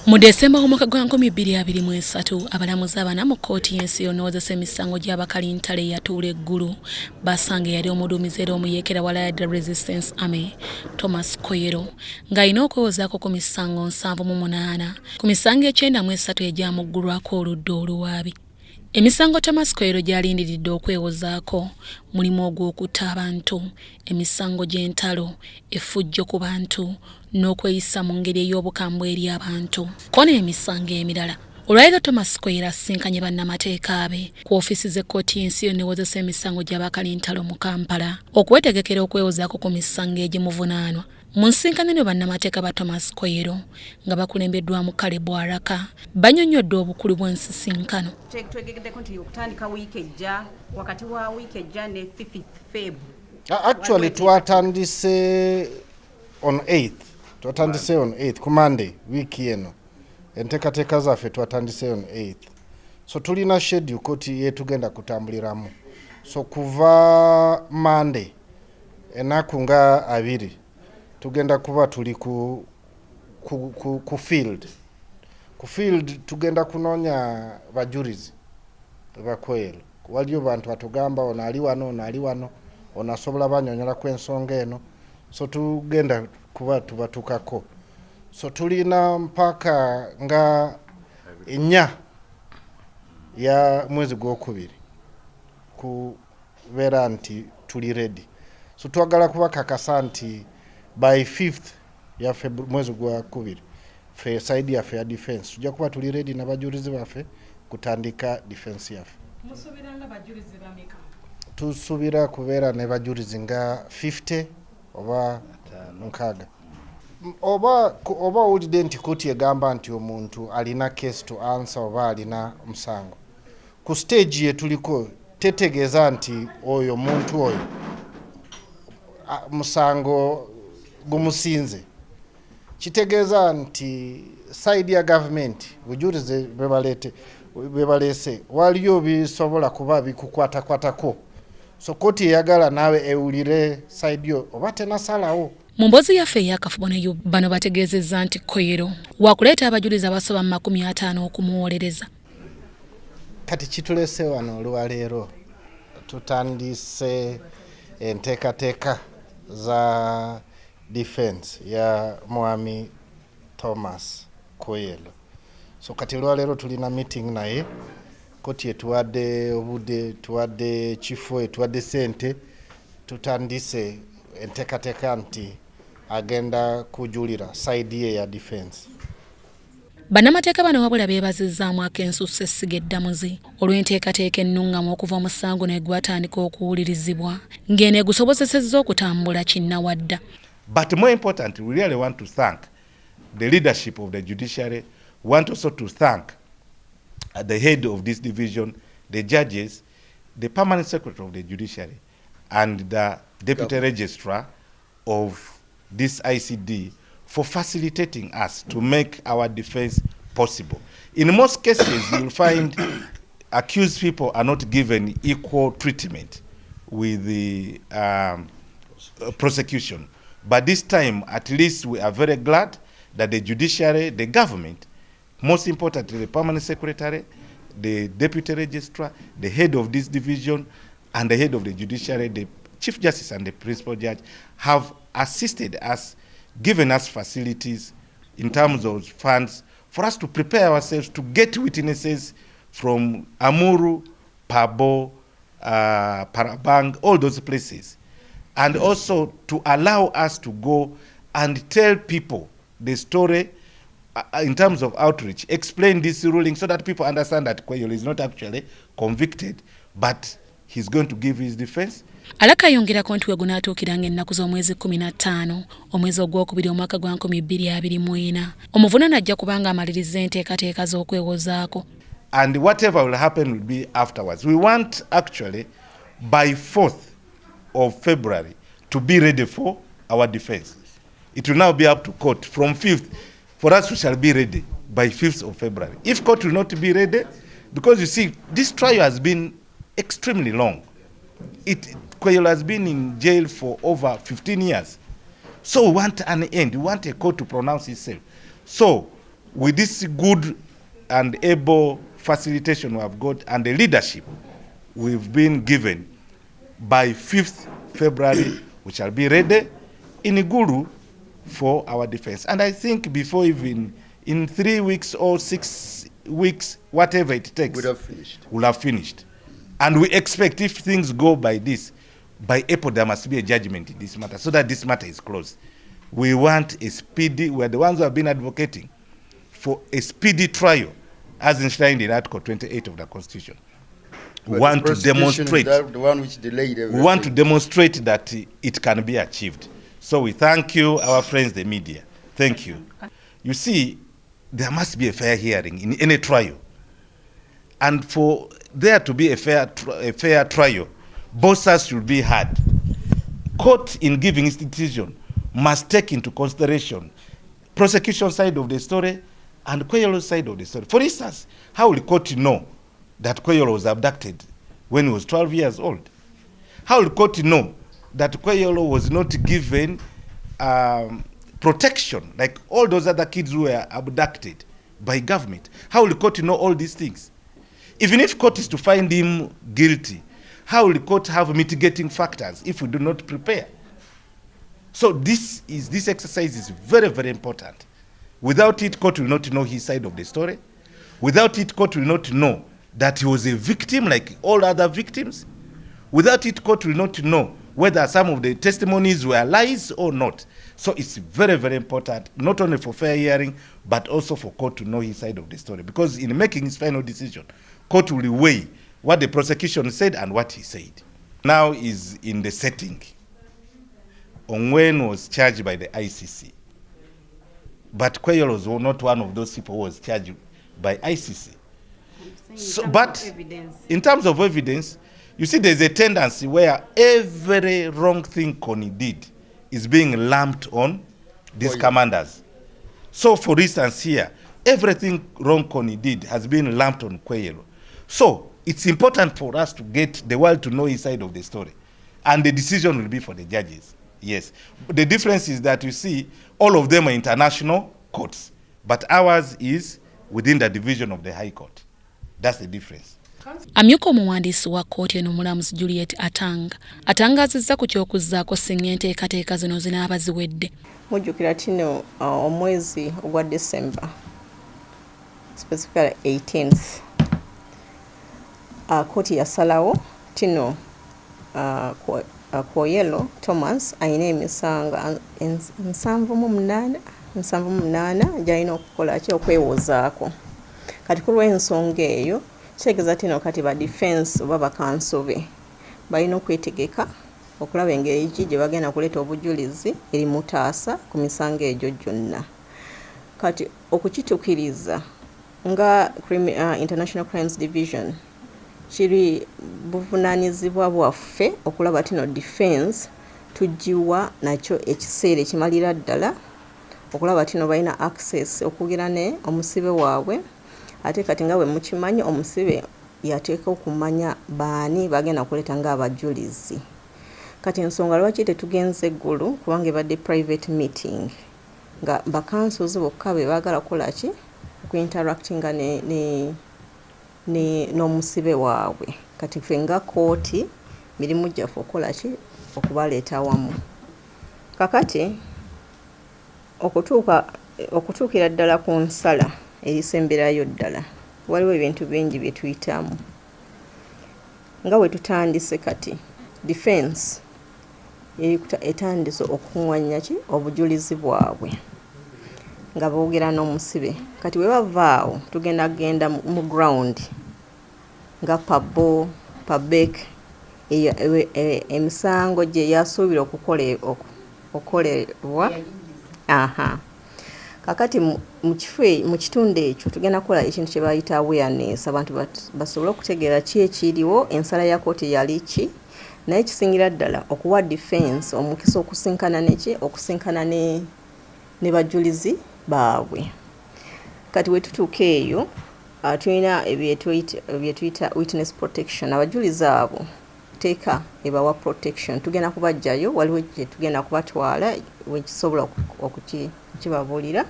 Mu Desemba omwaka gwa 2023 abalamuzi abana mu kkooti y'ensi yonooza emisango gy'abakalintale eyatuula eggulu basanga yali omuduumizi era Omuyekeera wa LRA Resistance Army Thomas Kwoyelo ng'alina okwewozaako ku misango 78 ku misango 93 egyamuggulwako oludda oluwaabi. Emisango Thomas Kwoyelo gy'alindiridde okwewozaako mulimu ogw'okutta abantu, emisango gy'entalo, effujjo ku bantu n'okweyisa mu ngeri ey'obukambwe eri abantu. Kona emisango emirala. Olwaleero Thomas Kwoyelo asisinkanye bannamateeka be ku ofiisi z'ekkooti y'ensi yonnewozesa emisango gy'abakalintalo mu Kampala okwetegekera okwewozaako ku misango egimuvunaanwa. Mu nsinkaniro bannamateeka ba Thomas Kwoyelo nga bakulembeddwamu Caleb Araka bannyonnyodde obukulu bw'ensisinkano. Twegeddeko nti okutandika wiiki ejja wakati wa wiiki ejja ne 5th Feb. Actually twatandise on 8th. Twatandise on 8th ku Monday wiiki eno. Enteekateeka zaffe twatandise on 8th. So tulina schedule koti yetugenda kutambuliramu. So kuva Monday ennaku nga abiri tugenda kuba tuli ku field. Ku field tugenda kunoonya bajulizi ba Kwoyelo. Waliyo bantu batugamba ono ali wano ono asobola bannyonnyola ku ensonga eno. So tugenda kuba tubatukako. So tulina mpaka nga 4 ya mwezi gw'okubiri kubeera nti tuli ready. So twagala kubakakasa nti by 5th ya mwezi gwa kubiri fe side ya fair defense tujja kuba tuli ready n'abajulizi baffe kutandika defense yaffe. Musubiranga bajulizi bameka? Tusubira kubeera ne bajulizi nga 50 oba 6. Oba ulide nti koti egamba nti omuntu alina case to answer oba alina musango. Ku stage ye tuliko tetegeeza nti oyo muntu oyo musango gumusinze. Kitegeeza nti side ya government bujulizi bebalese waliyo bisobola kuba bikukwatakwatako. So koti eyagala naawe ewulire side yo oba tenasalawo. Mu mboozi yaffe ey'akafubo ne bano bategeezezza nti Kwoyelo wakuleeta abajulizi abasoba 50 okumuwolereeza. Kati kitulese wano olwaleero tutandise enteekateeka za defense ya mwami Thomas Kwoyelo. So kati olwaleero tulina meeting naye koti etuwadde obudde tuwadde kifo etuwadde sente tutandise enteekateeka nti agenda kujulira side ye ya defense. Bannamateeka bano wabula beebazizzaamu ak'ensusso essiga eddamuzi olw'enteekateeka ennungamu okuva omusango ne gwatandika okuwulirizibwa ng'eno egusobozesezza okutambula kinnawadda. But more important, we really want to thank the leadership of the judiciary. We want also to thank the head of this division, the judges, the permanent secretary of the judiciary, and the deputy registrar of this ICD for facilitating us to make our defense possible. In most cases, you will find accused people are not given equal treatment with the prosecution. But this time, at least we are very glad that the judiciary, the government, most importantly, the permanent secretary, the deputy registrar, the head of this division, and the head of the judiciary, the chief justice and the principal judge, have assisted us, given us facilities in terms of funds for us to prepare ourselves to get witnesses from Amuru, Pabo, Parabang, all those places. And also to allow us to go and tell people the story in terms of outreach, explain this ruling so that people understand that Kwoyelo is not actually convicted, but he's going to give his defense. Alaka ayongerako nti we gunaatuukiranga ennaku z'omwezi 15 omwezi ogwokubiri omwaka gwa 2024 omuvunaana ajja kubanga amaliriza enteekateeka z'okwewozaako. And whatever will happen will be afterwards. We want actually by 4th of February to be ready for our defense. It will now be up to court from 5th. For us, we shall be ready by 5th of February. If court will not be ready, because you see, this trial has been extremely long. Kwoyelo has been in jail for over 15 years. So we want an end. We want a court to pronounce itself. So with this good and able facilitation we have got and the leadership we've been given, by 5th February we shall be ready in Igulu for our defense. And I think before even in 3 weeks or 6 weeks, whatever it takes, we'll have finished. And we expect, if things go by this, by April there must be a judgment in this matter, so that this matter is closed. We want a speedy, we're the ones who have been advocating for a speedy trial, as enshrined in Article 28 of the Constitution. We want to demonstrate, the one which delayed everything. We want to demonstrate that it can be achieved. So we thank you, our friends, the media. Thank you. You see, there must be a fair hearing in any trial. And for there to be a fair trial, both sides should be heard. Court, in giving its decision, must take into consideration prosecution side of the story and Kwoyelo side of the story. For instance, how will the court know that Kwoyelo was abducted when he was 12 years old? How will the court know that Kwoyelo was not given protection like all those other kids who were abducted by government? How will the court know all these things? Even if court is to find him guilty, how will the court have mitigating factors if we do not prepare? So this exercise is very, very important. Without it, court will not know his side of the story. Without it, court will not know that he was a victim like all other victims. Without it, court will not know whether some of the testimonies were lies or not. So it's very, very important, not only for fair hearing, but also for court to know his side of the story. Because in making his final decision, court will weigh what the prosecution said and what he said. Now is in the setting. Onwen was charged by the ICC. But Kwoyelo was not one of those people who was charged by ICC. So, but in terms of evidence, you see there's a tendency where every wrong thing Connie did is being lumped on these commanders. So for instance here, everything wrong Connie did has been lumped on Kwoyelo. So it's important for us to get the world to know his side of the story. And the decision will be for the judges. Yes. The difference is that you see all of them are international courts, but ours is within the division of the High Court. That's the difference. Amyuka omuwandiisi wa kkooti eno omulamuzi Juliet Atanga atangazizza ku ky'okuzzaako singa enteekateeka zino zinaaba ziwedde. Mujjukira tino omwezi ogwa December, specifically 18th, kkooti yasalawo tino Kwoyelo Thomas ayina emisango 78 gy'alina okukola ki okwewozaako. Kati ku lw'ensonga eyo kitegeeza tino kati ba defense oba bakansobe balina okwetegeka okulaba engeri ki gye bagenda kuleeta obujulizi eri mutaasa ku misango egyo gyonna. Kati okukituukiriza nga International Crimes Division kiri buvunaanyizibwa bwaffe okulaba tino defense tugiwa nakyo ekiseera ekimalira ddala okulaba tino balina access okugira ne omusibe waabwe. Ate kati nga bwe mukimanyi omusibe yateeka okumanya baani bagenda kuleeta ng'abajulizi. Kati ensonga lwaki tetugenze eggulu kubanga ebadde private meeting nga bakansozi bokka be baagala kukola ki okuinteractinga n'omusibe waabwe. Kati ffe nga kooti mirimu gyaffe okukola ki okubaleeta awamu. Kakati okutuukira ddala ku nsala erisemberayo ddala waliwo ebintu bingi bye tuyitamu nga bwe tutandise. Kati defense etandise okuŋŋanya ki obujulizi bwabwe nga boogera n'omusibe. Kati bwe bavaawo tugenda mu ground nga pabo pabek emisango gye yasuubira okukolebwa. Kakati mu kitundu ekyo tugenda kukola ekintu kye bayita awareness, abantu basobole okutegeera ki ekiriwo, ensala ya kooti yali ki, naye kisingira ddala okuwa defense omukisa okusinkana ne bajulizi baabwe. Kati we tutuuka eyo tulina bye tuyita witness protection. Abajulizi abo teeka ebawa protection, tugenda kubajjayo, waliwo gye tugenda kubatwala wekisobola okukibabuulira.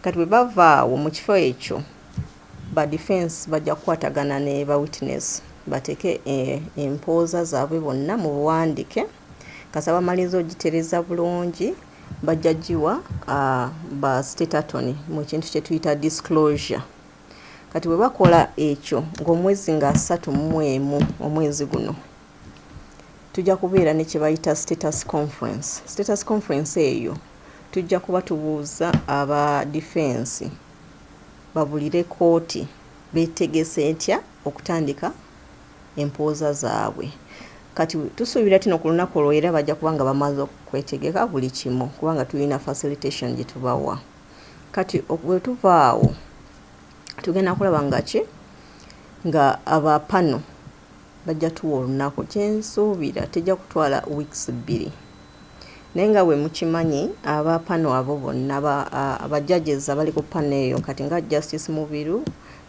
kati bwe bavaawo mu kifo ekyo ba defense bajja kukwatagana ne ba witness bateke empooza zaabwe bonna mu buwandiike kasaba malizo ogitereza bulungi bajja giwa ba state attorney mu kintu kye tuyita disclosure. Kati bwe bakola ekyo ng'omwezi nga 31 omwezi guno tujja kubeera ne kye bayita status conference. Status conference eyo tujja kuba tubuuza aba defense babulire kooti beetegese etya okutandika empooza zaabwe. Kati tusuubira tino ku lunaku olwo era bajja kubanga bamaze okwetegeka buli kimu kubanga tulina facilitation gye tubawa. Kati bwe tuvaawo tugenda kulaba nga abapano bajja tuwa olunaku kyensuubira tejja kutwala weeks 2 naye nga bwe mukimanyi abapano abo bonna abajudges abali ku pano eyo kati nga Justice Mubiru,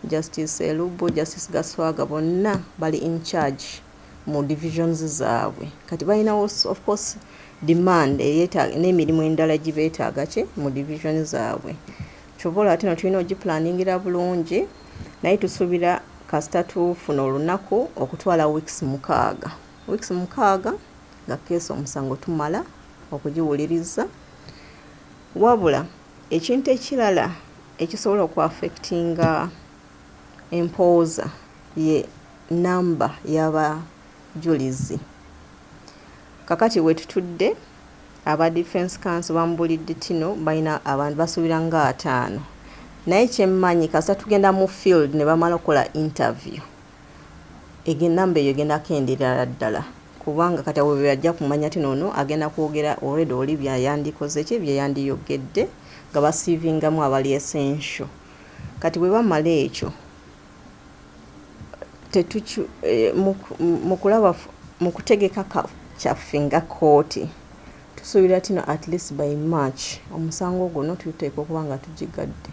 Justice Elubo, Justice Gaswaga bonna bali in charge mu divisions zaabwe. Kati balina of course demand n'emirimu endala gibeetaaga mu division zaabwe. Kyobola ate no tulina ogiplanningira bulungi naye tusuubira kasita tufuna olunaku okutwala weeks 6. Weeks 6 nga keesi omusango tumala okugiwuliriza. Wabula ekintu ekirala ekisobola okuaffectinga empooza ye namba y'abajulizi. Kakati wetutudde aba defense council bambulidde tino balina abantu basuubira nga 5 naye kyemmanyi kasita tugenda mu field ne bamala okukola interview namba eyo egenda kenderera ddala kubanga kati abo bajja kumanya tino ono agenda kwogera already oli byayandikoze byeyandiyogedde nga basiivingamu abali essential. Kati bwe bamala ekyo mu kutegeka kyaffe nga kooti tusuubira tino at least by March omusango guno tuteekwa okuba nga tugigadde.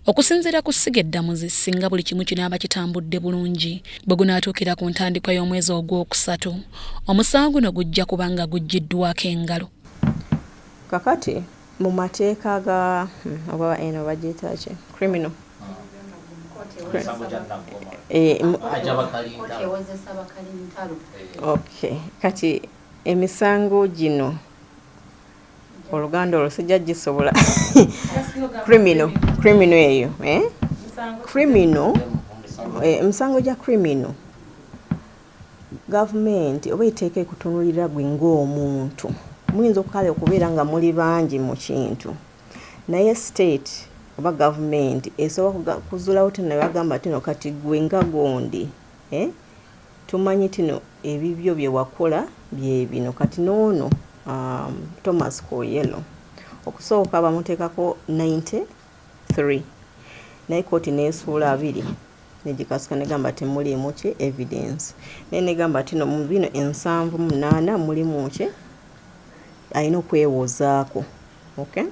Okusinziira ku Sigeddamuzi singa buli kimu kinaaba kitambudde bulungi bwe gunaatuukira ku ntandikwa y'omwezi ogwokusatu omusango guno gujja kuba nga guggiddwako engalo. Kakati mu mateeka ga oba eno bagiyita ki criminal okay. Kati emisango gino oluganda olwo sijja gisobola criminal eyo criminal emisango gya criminal government oba iteeka ekutunulira gwe ng'omuntu muyinza okukala okubeera nga muli bangi mu kintu naye state oba government esobola kuzuulawo tino ne bagamba tino kati gwe nga gondi tumanyi tino ebibyo bye wakola bye bino kati noono Thomas Kwoyelo okusooka bamuteekako 93 naye kooti neesuula 2 negikasuka negamba temuliimu ki evidence naye negamba tino mu bino 78 mulimu ki alina okwewozaako. Okay?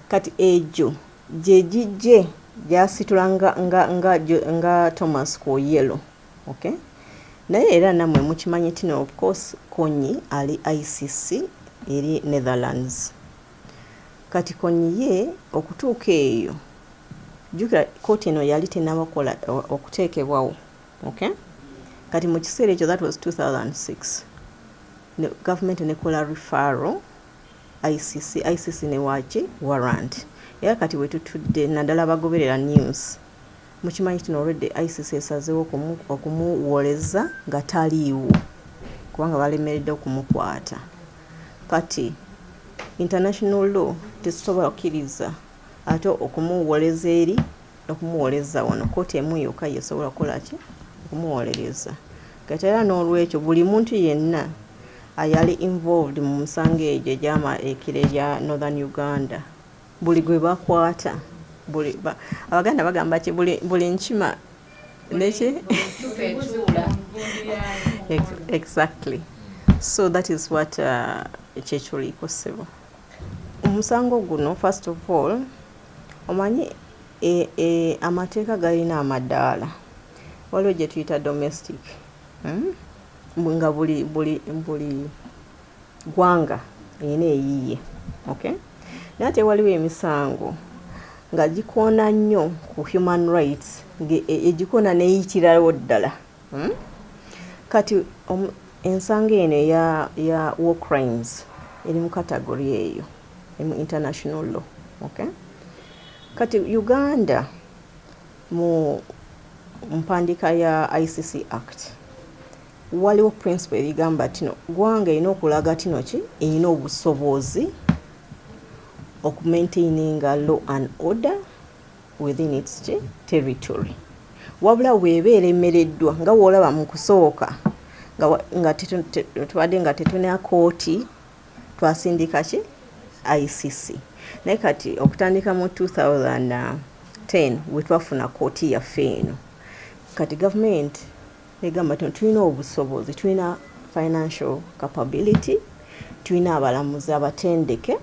Kati ejo gye gijje gyasitula nga Thomas Kwoyelo. Okay? Naye era namwe mukimanyi tino of course Konyi ali ICC eri Netherlands. Kati Konyi ye okutuuka eyo jukira kooti eno yali tennabakola okuteekebwawo. Okay? Kati mu kiseera ekyo that was 2006 government nekola referral ICC ne waki warrant. Era kati wetutudde naddala bagoberera news mukimanyi kino already ICC esazeewo okumuwoleza nga taliiwo kubanga balemeredde okumukwata. Kati international law tesobola okukkiriza ate okumuwoleza eri okumuwoleza wano kooti emu yokka yesobola okukola ki okumuwolereza. Kati era n'olwekyo buli muntu yenna ayali involved mu musango egyo egy'amaekire ya Northern Uganda buli gwe bakwata abaganda bagamba ki buli nkima neki exactly. So that is what kyekiri possible. Omusango guno first of all omanyi amateeka galina amadaala waliwo gye tuyita domestic nga buli gwanga erina eyiye. Okay? Naye ate waliwo emisango nga gikoona nnyo ku human rights egikoona neyitirawo ddala. Kati ensanga eno ya war crimes eri mu category eyo mu international law. Okay? Kati Uganda mu mpandiika ya ICC Act waliwo principle erigamba tino gwanga erina okulaga tino ki erina obusobozi okumaintaininga law and order within its territory. Wabula weebeera emereddwa nga woolaba mu kusooka nga tubadde nga tetuna kooti twasindika ki ICC. Naye kati okutandika mu 2010 we twafuna kooti yaffe eno. Kati government egamba tulina obusobozi, tulina financial capability, tulina abalamuzi abatendeke,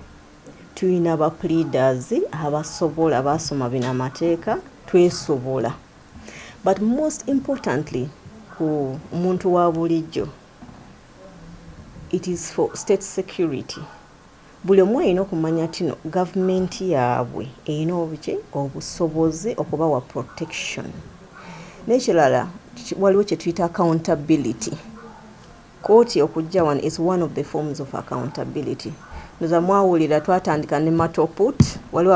tulina aba pleaders abasobola basoma bina mateeka, twesobola. But most importantly ku muntu wa bulijjo, it is for state security. Buli omu alina okumanya tino gavumenti yaabwe erina obusobozi okubawa protection. N'ekirala waliwo kye tuyita accountability. Kooti okujja wano is one of the forms of accountability. Ndoza mwawulira twatandika ne matoput, waliwo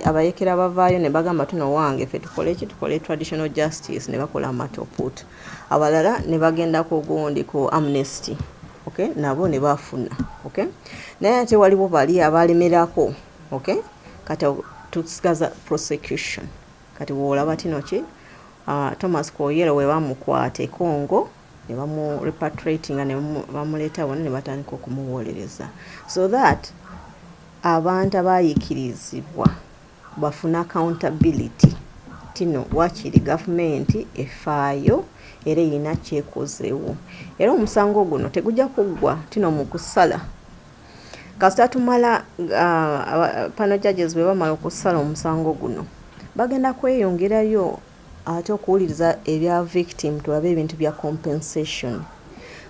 abayekera bavaayo ne bagamba tuno wange ffe tukole traditional justice ne bakola matoput. Abalala ne bagenda ku gundi ku amnesty. Okay? Nabo ne bafuna. Okay? Naye ate waliwo bali abalemerako. Okay? Kati tusigaza prosecution. Kati woolaba tino ki Thomas Kwoyelo we bamukwata Congo ne bamu repatriating ne bamuleeta wano ne batandika okumuwolereeza, so that abantu abayikirizibwa bafuna accountability tino wakiri government efaayo era erina kyekozeewo. Era omusango guno tegujja kuggwa tino mu kusala kasita tumala panel judges bwe bamala okusala omusango guno bagenda kweyongerayo ate okuwuliriza ebya victim tulabe ebintu bya compensation.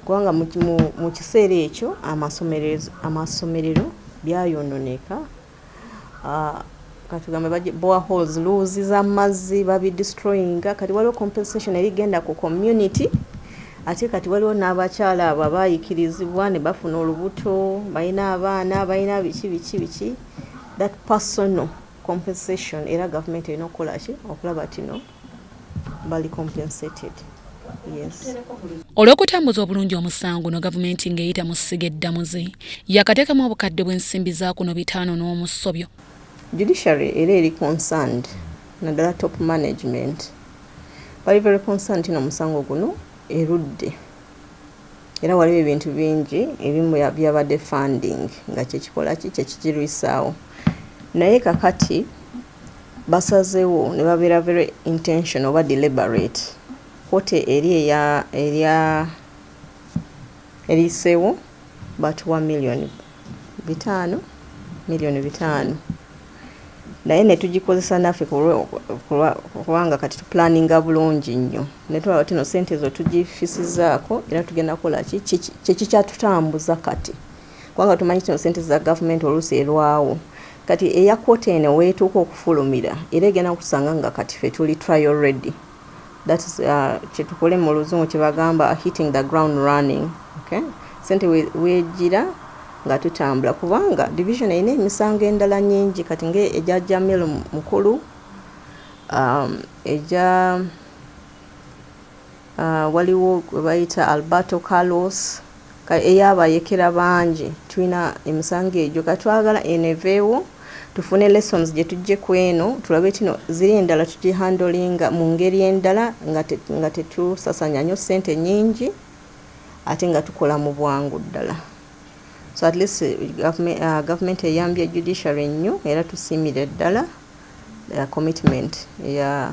Kubanga mu kiseera ekyo amasomero byayononeka, katugambe boreholes luzi z'amazzi babidestroyinga. Kati waliwo compensation erigenda ku community, ate kati waliwo n'abakyala abo abayikirizibwa ne bafuna olubuto, balina abaana, balina biki that personal compensation. Era government erina okukola ki okulaba tino bali compensated. Yes. Olw'okutambuza obulungi omusango no gavumenti ng'eyita mu ssiga eddamuzi yakateekamu obukadde bw'ensimbi za kuno 5 n'omusobyo. Judiciary era eri concerned naddala top management bali very concerned tino omusango guno erudde. Era waliwo ebintu bingi ebimu byabadde funding nga kyekikola ki kyekigirwisaawo. Naye kakati basazeewo ne babeera very intentional oba deliberate. Kote eriseewo batuwa $5 million. Naye ne tugikozesa naffe kubanga kati tuplaninga bulungi nnyo. Ne tulaba tino ssente ezo tugifisizaako era tugenda kukola ki kyatutambuza kati. Kubanga tumanyi tino ssente za government oluusi erwawo. Kati eya kote eno weetuuka okufulumira era egenda kusanga nga kati ffe tuli trial ready. That is kyetukole mu luzungu kye bagamba hitting the ground running. Okay? Sente weegira nga tutambula kubanga division erina emisango endala nyingi kati eja Jamil mukulu, eja waliwo bayita Alberto Carlos, ey'abayekera bangi tulina emisango egyo. Katwagala eneveewo tufune lessons gye tujje ku eno tulabe tino ziri endala tugihandolinga mu ngeri endala nga tetusasanya nnyo ssente nyingi ate nga tukola mu bwangu ddala. So at least government eyambye judiciary nnyo era tusiimire ddala commitment ya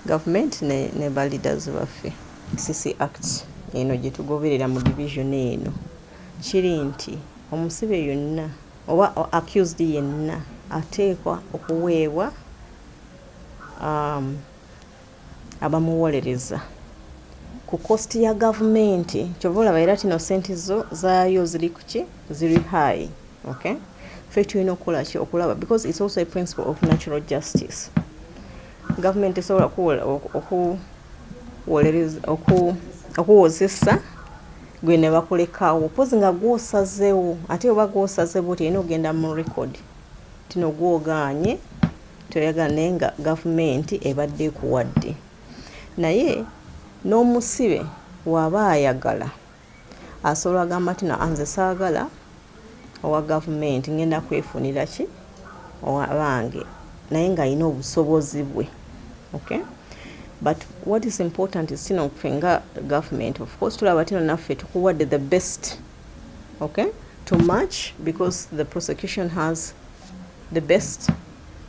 government ne ba leaders baffe. CC Act eno gye tugoberera mu division eno kiri nti omusibe yonna oba accused yenna ateekwa okuweebwa abamuwolereza ku cost ya gavumenti. Kyova olaba era tino ssente zo zaayo ziri kuki ziri high. Okay? ffe tulina okukola ki okulaba because it's also a principle of natural justice. Government esobola okuwozesa gwe ne bakulekawo pozi nga gwosazeewo ate oba gwosazeewo terina ogenda mu record tino gwoganye toyagala naye nga gavumenti ebadde ekuwadde naye n'omusibe waba ayagala asobola agamba tino anze saagala owa gavumenti ngenda kwefunira ki owange naye nga alina obusobozi bwe. Okay, but what is important is tino fenga government of course tulaba tino naffe tukuwadde the best, okay, to match because the prosecution has the best,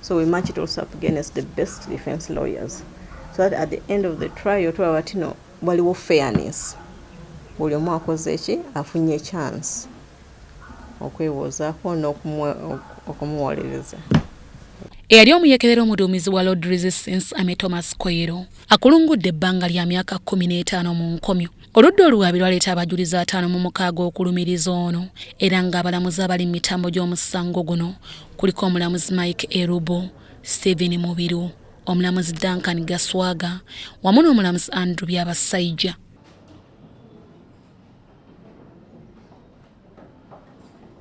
so we match it also up against the best defense lawyers so that at the end of the trial tulaba tino waliwo fairness, buli omu akoze eki afunye chance okwewozaako n'okumuwolereza. Eyali omuyeekera omuduumizi wa Lord Resistance Army Thomas Kwoyelo akulungudde ebbanga lya myaka 15 mu nkomyo. Oludda oluwaabi lwaleeta abajjulizi 56 okulumiriza ono era ng'abalamuzi abali mu mitambo gy'omusango guno kuliko omulamuzi Mike Erubo, Stephen Mubiru, omulamuzi Duncan Gaswaga wamu n'omulamuzi Andrew Byabasajja.